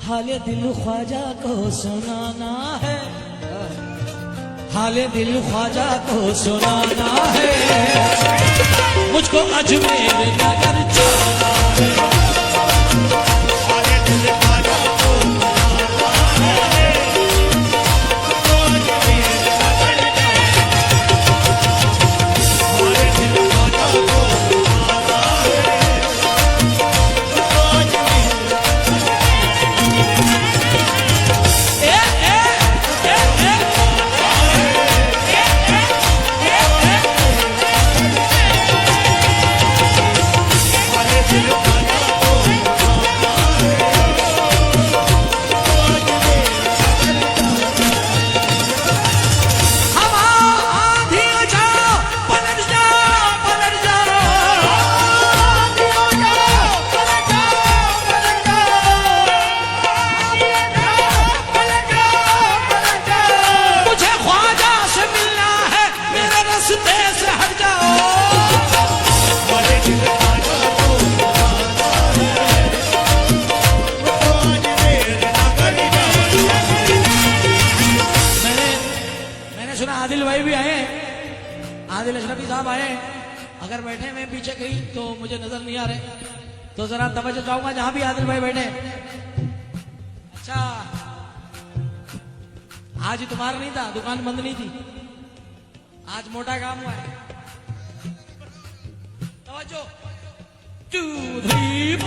हाले दिल ख्वाजा को सुनाना है, हाले दिल ख्वाजा को सुनाना है, मुझको अजमेर नगर जाना है। हाले दिल ख्वाजा को सुनाना है, मुझको अजमेर नगर जाना है। हाले दिल ख्वाजा को सुनाना है, मुझको अजमेर आदिल भाई भी आए, आदिल अशरफी साहब आए। अगर बैठे मैं पीछे कहीं तो मुझे नजर नहीं आ रहे, तो जरा तवज्जो चाहूंगा जहां भी आदिल भाई बैठे। अच्छा, आज तुम्हारा नहीं था, दुकान बंद नहीं थी, आज मोटा काम हुआ है। तवज्जो 2 3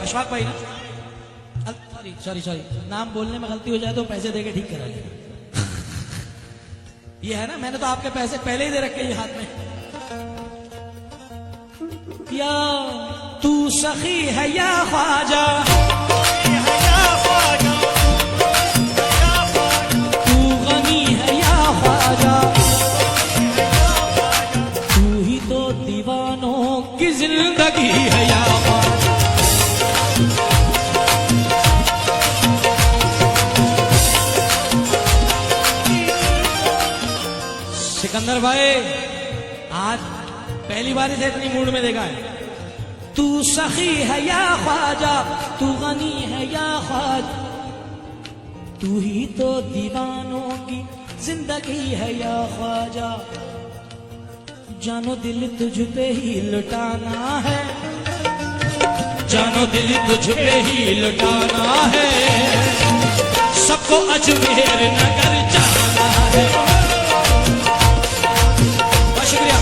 अशफाक भाई ना, सॉरी नाम बोलने में गलती हो जाए तो पैसे देके ठीक करा लेना। ये है ना, मैंने तो आपके पैसे पहले ही दे रखे ये हाथ में। या तू सखी है या ख्वाजा, तू गनी है या ख्वाजा, तू ही तो दीवानों की जिंदगी है या ख्वाजा। सिकंदर भाई आज पहली बार इसे इतनी मूड में देखा है। तू सखी है या ख्वाजा, तू गनी है या ख्वाजा, तू ही तो दीवानों की जिंदगी है या ख्वाजा। जानो दिल तुझ पे ही लुटाना है, जानो दिल तुझ पे ही लुटाना है, सबको अजमेर नगर जाना है। शुक्रिया।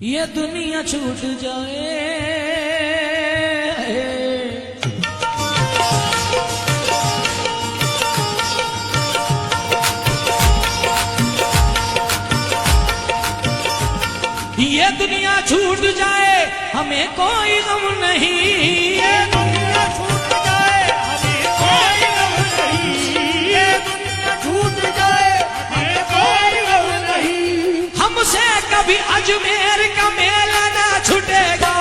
ये दुनिया छूट जाए। ये दुनिया छूट जाए हमें कोई गम नहीं, ये दुनिया छूट जाए हमें कोई गम नहीं, ये दुनिया छूट जाए हमें कोई गम नहीं। हमसे कभी अजमेर का मेला ना छूटेगा,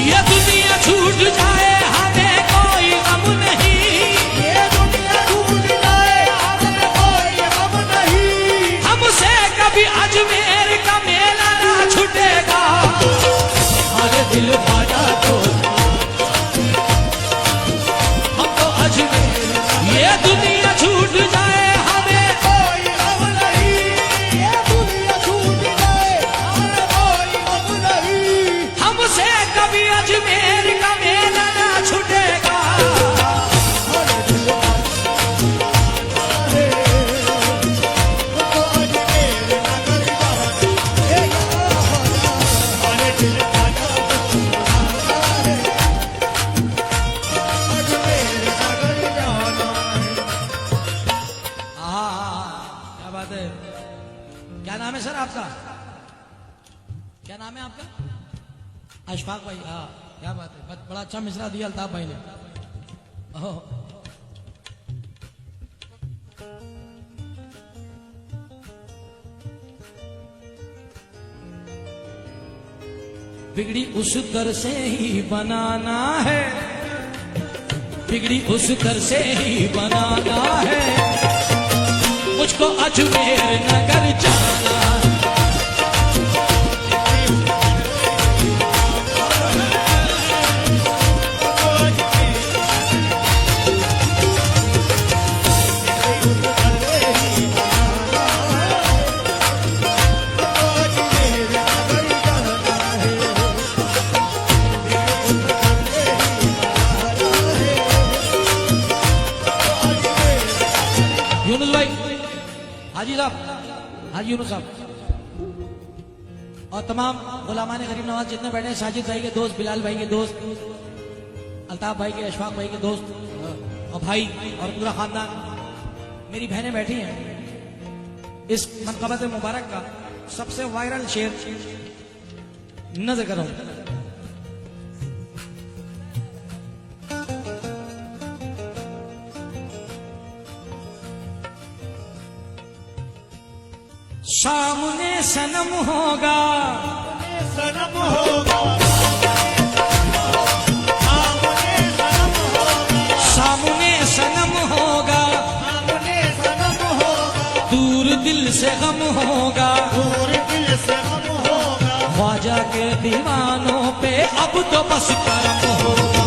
ये दुनिया छूट जाए हमें कोई गम नहीं, ये दुनिया छूट जाए हमें कोई गम नहीं। हमसे कभी अजमेर का मेला ना छूटेगा। हमारे दिल बाजा तो हम तो अजमेर, ये दुनिया छूट जाए हमें कोई गम नहीं, ये दुनिया छूट जाए हमें कोई गम नहीं। हमसे कभी अजमेर का मेला ना छूटेगा। क्या बात है, क्या नाम है सर आपका, क्या नाम है आपका? अशफाक भाई, हाँ क्या बात है, बड़ा अच्छा मिसरा दिया अल्ताफ भाई ने। ओह, बिगड़ी उस दर से ही बनाना है, बिगड़ी उस दर से ही बनाना है, मुझको अजमेर नगर जाना है। यूनुस भाई, हाजी साहब, हाजी यूनुस साहब और तमाम गुलामान गरीब नवाज जितने बैठे हैं, साजिद भाई के दोस्त, बिलाल भाई के दोस्त, अल्ताफ भाई के, अशफाक भाई के दोस्त और भाई और पूरा खानदान, मेरी बहनें बैठी हैं। इस मनक़बत मुबारक का सबसे वायरल शेर नज़र करो। सामने सनम होगा, सनम होगा, सामने सनम होगा, सामने सनम होगा, सामने सनम होगा, दूर दिल से गम होगा, दूर दिल से गम होगा। ख्वाजा के दीवानों पे अब तो बस करम होगा।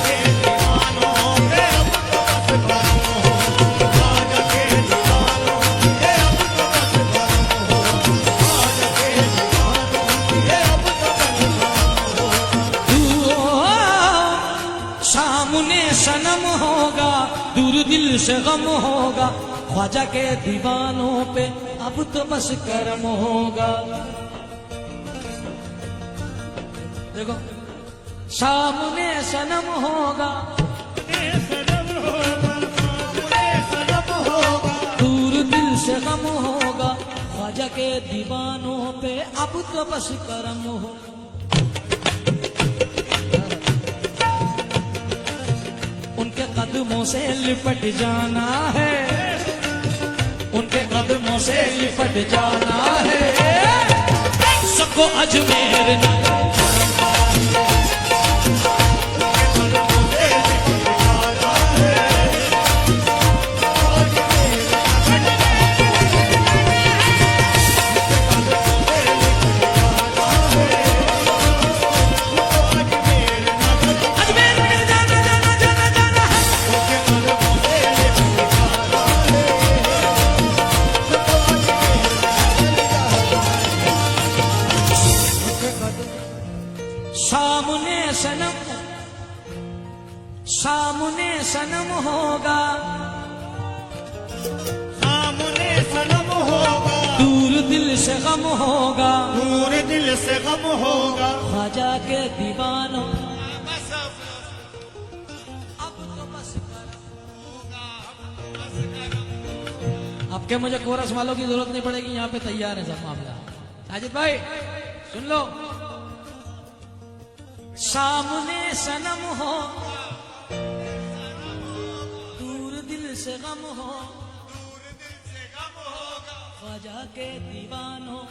के दीवानों पे अब तो बस करम हो, ख्वाजा के दीवानों पे अब तो बस करम हो, ख्वाजा के दीवानों पे अब तो बस करम हो। सामने सनम होगा, दूर दिल से गम होगा, ख्वाजा के दीवानों पे अब तो बस करम होगा। देखो, सामने सनम होगा, सनम होगा, सामने सनम होगा, दूर दिल से गम होगा, ख्वाजा के दीवानों पे अब तो बस करम हो। उनके कदमों से लिपट जाना है, उनके कदमों से लिपट जाना है, सबको अजमेर नगर सनम होगा, सामने सनम होगा, दूर दिल से गम होगा, दूर दिल से गम होगा। ख्वाजा के दीवानों अब तो बस कर। अब के मुझे कोरस वालों की जरूरत नहीं पड़ेगी, यहाँ पे तैयार है सब मामला। साजिद भाई सुन लो, सामने सनम हो, दूर दिल से गम हो, ख्वाजा के दीवानों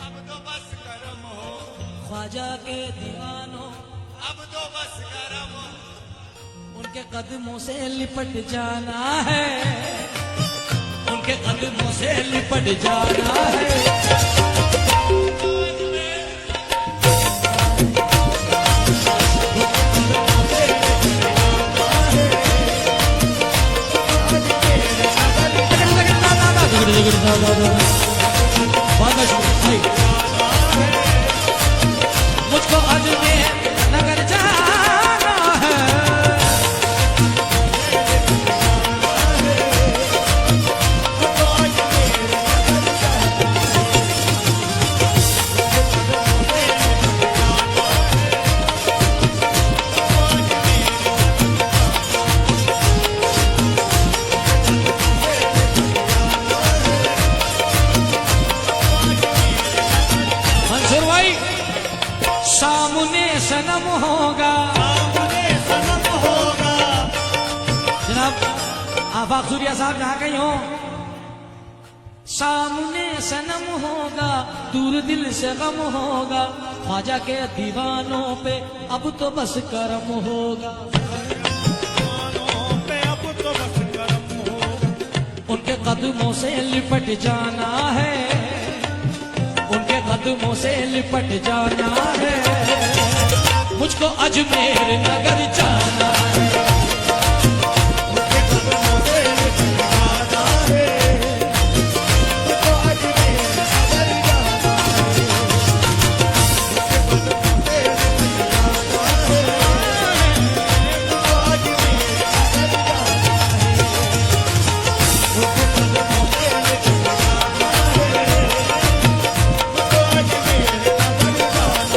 अब तो बस करम हो, ख्वाजा के दीवानों अब तो बस करम हो। उनके कदमों से लिपट जाना है, उनके कदमों से लिपट जाना है। मुझको अजमेर नगर जाना है, मंसूर भाई सामने सनम होगा, सामने सनम होगा, जनाब आफाक सूर्या साहब जहां कहीं हो, सामने सनम होगा, दूर दिल से गम होगा, ख्वाजा के दीवानों पे अब तो बस करम होगा, दीवानों पे अब तो बस करम होगा। उनके कदमों से लिपट जाना है, उनके कदमों से लिपट जाना है। मुझको अजमेर नगर जाना है, उनके कदमों से लिपट जाना है, मुझको अजमेर नगर जाना है, उनके कदमों से लिपट जाना है, मुझको अजमेर नगर जाना है, उनके कदमों से लिपट जाना है, मुझको अजमेर नगर जाना है।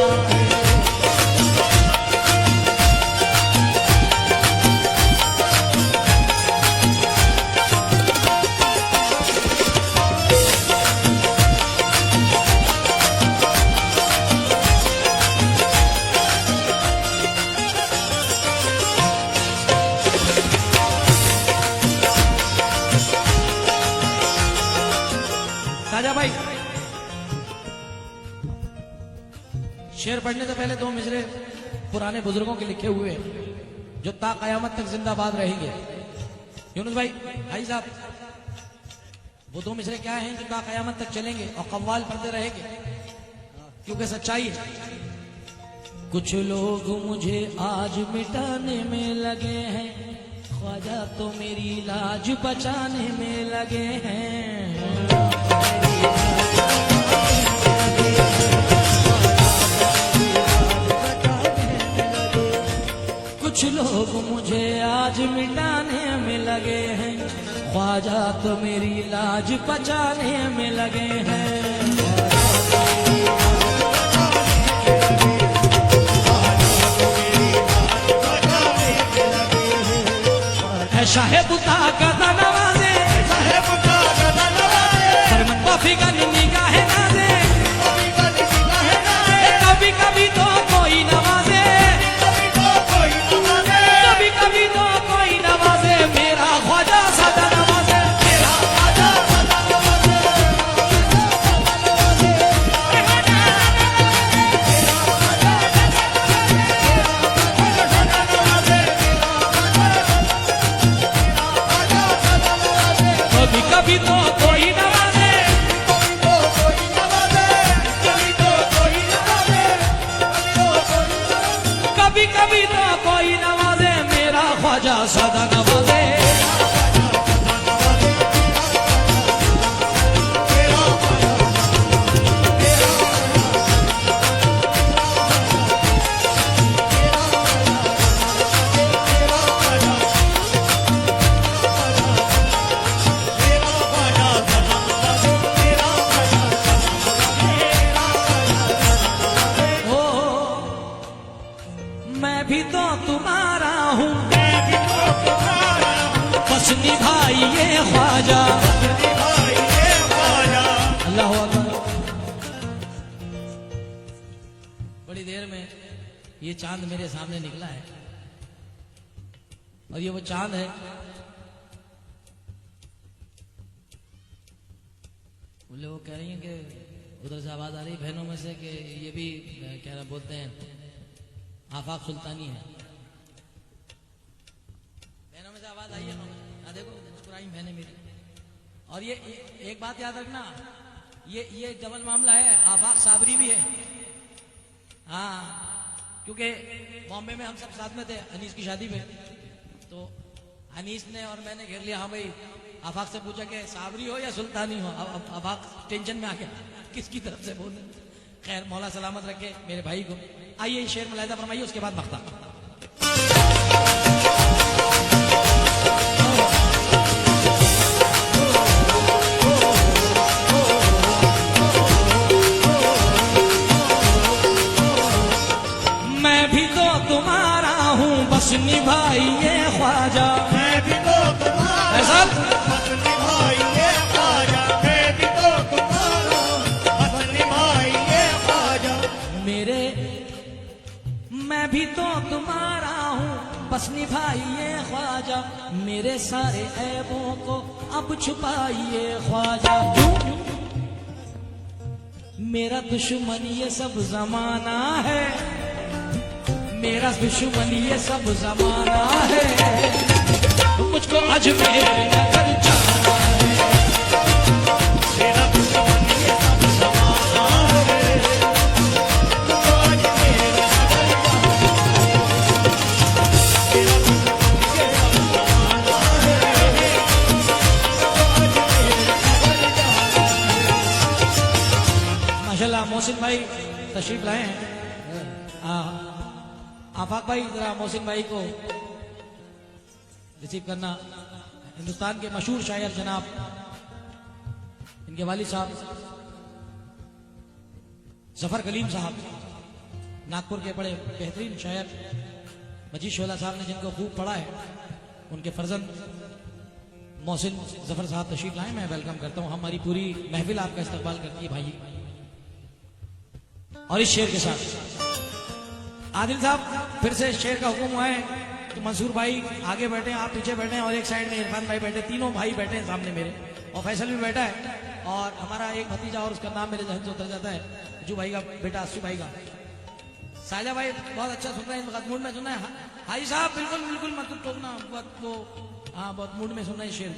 राजा भाई शेर पढ़ने से पहले दो मिसरे पुराने बुजुर्गों के लिखे हुए हैं जो ता कयामत तक जिंदाबाद रहेंगे। यूनुस भाई भाई साहब, वो दो मिसरे क्या हैं जो ता कयामत तक चलेंगे और कव्वाल पढ़ते रहेंगे, क्योंकि सच्चाई है। कुछ लोग मुझे आज मिटाने में लगे हैं, ख्वाजा तो मेरी लाज बचाने में लगे हैं। कुछ लोग मुझे आज मिटाने में लगे हैं, ख्वाजा तो मेरी लाज बचाने में लगे हैं। है शाहिद का गदा नवाजे, साहेब का गदा नवाजे, फरमान बाफी का निगाह नाजे, कभी कभी निगाह नाज़े, कभी कभी तो कोई नवाजे, कभी तो कोई नवाजे, कभी कभी तो कोई नवाजे, मेरा ख्वाजा सदा नवाजे, मेरा ख्वाजा सदा नवाजे, कभी कभी तो कोई नवाजे, कभी तो कोई नवाजे, कभी तो कोई नवाजे, कभी कभी तो कोई नवाजे, मेरा ख्वाजा सदा नवाजे। ये चांद मेरे सामने निकला है और ये वो चांद है। बोले वो कह रही हैं कि उधर से आवाज आ रही बहनों में से कि ये भी क्या ना बोलते हैं आफाक सुल्तानी है। बहनों में से आवाज आई है ना, देखो मुस्कुराई बहनें मेरी। और ये एक बात याद रखना, ये डबल मामला है, आफाक साबरी भी है। हाँ, क्योंकि बॉम्बे में हम सब साथ में थे अनीस की शादी पे, तो अनीस ने और मैंने घेर लिया। हाँ भाई, आफाक से पूछा कि साबरी हो या सुल्तानी हो। अब आफाक टेंशन में आ गया किसकी तरफ से बोले। खैर मौला सलामत रखे मेरे भाई को। आइए शेर मुलाहिजा फरमाइए, उसके बाद मख्ता। मैं भी तो तुम्हारा हूँ बस निभाइए ख्वाजा। मैं भी तो तुम्हारा ऐसा बस निभाइए ख्वाजा। मैं भी तो तुम्हारा बस निभाइए ख्वाजा। मैं भी तो तुम्हारा हूँ बस निभाइए ख्वाजा। मेरे सारे ऐबों को अब छुपाइए ख्वाजा। मेरा दुश्मन ये सब जमाना है, मेरा दुश्मन ये सब जमाना है। मुझको अजमेर नगर जाना है। मेरा दुश्मन ये सब जमाना है। मुझको अजमेर नगर जाना है। मेरा दुश्मन ये सब जमाना है। मुझको अजमेर नगर जाना है। माशाल्लाह मोहसिन भाई तशरीफ लाए हैं। आफाक भाई जरा मोहसिन भाई को रिसीव करना। हिंदुस्तान के मशहूर शायर जनाब इनके वालिद साहब जफर कलीम साहब, नागपुर के बड़े बेहतरीन शायर मजीद शोला साहब ने जिनको खूब पढ़ा है, उनके फर्जंद मोहसिन जफर साहब तशरीफ लाए। मैं वेलकम करता हूं। हमारी पूरी महफिल आपका इस्तकबाल करती है भाई। और इस शेर के साथ आदिल साहब फिर से शेर का हुक्म हुआ है कि मंसूर भाई आगे बैठे, आप पीछे बैठे और एक साइड में इरफान भाई बैठे। तीनों भाई बैठे हैं सामने मेरे, और फैसल भी बैठा है, और हमारा एक भतीजा और उसका नाम मेरे जहन से उतर जाता है, जो भाई का बेटा अस्सू भाई का। साजा भाई बहुत अच्छा सुन रहे हैं, मूड में सुनना है। हाजी साहब बिल्कुल बिल्कुल मतलब टोकना, बहुत वो हाँ बहुत मूड में सुनना है शेर।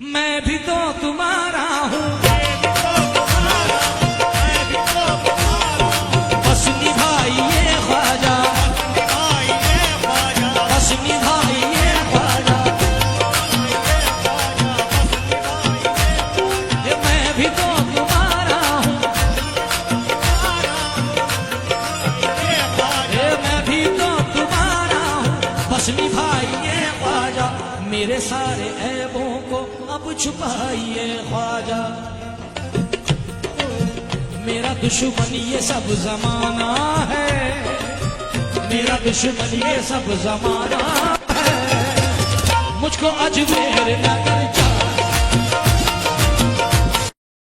मैं भी तो तुम्हारा हूँ बस निभाइए ख्वाजा। बस निभाइए ख्वाजा। मैं भी तो तुम्हारा हूँ। मैं भी तो तुम्हारा हूँ बस निभाइए ख्वाजा। मेरे सारे ऐबों को अब छुपाइए ख्वाजा। मेरा दुश्मन ये सब जमाना है, मेरा दुश्मन ये सब जमाना है। मुझको अजमेर नगर जा